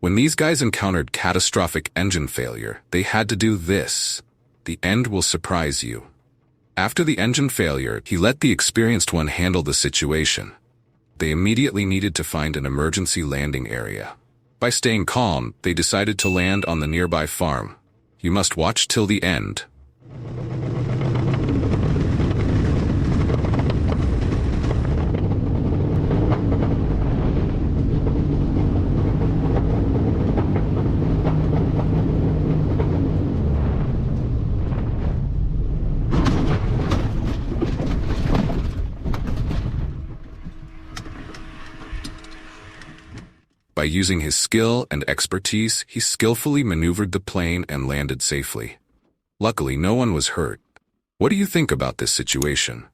When these guys encountered catastrophic engine failure, they had to do this. The end will surprise you. After the engine failure, he let the experienced one handle the situation. They immediately needed to find an emergency landing area. By staying calm, they decided to land on the nearby farm. You must watch till the end. By using his skill and expertise, he skillfully maneuvered the plane and landed safely. Luckily, no one was hurt. What do you think about this situation?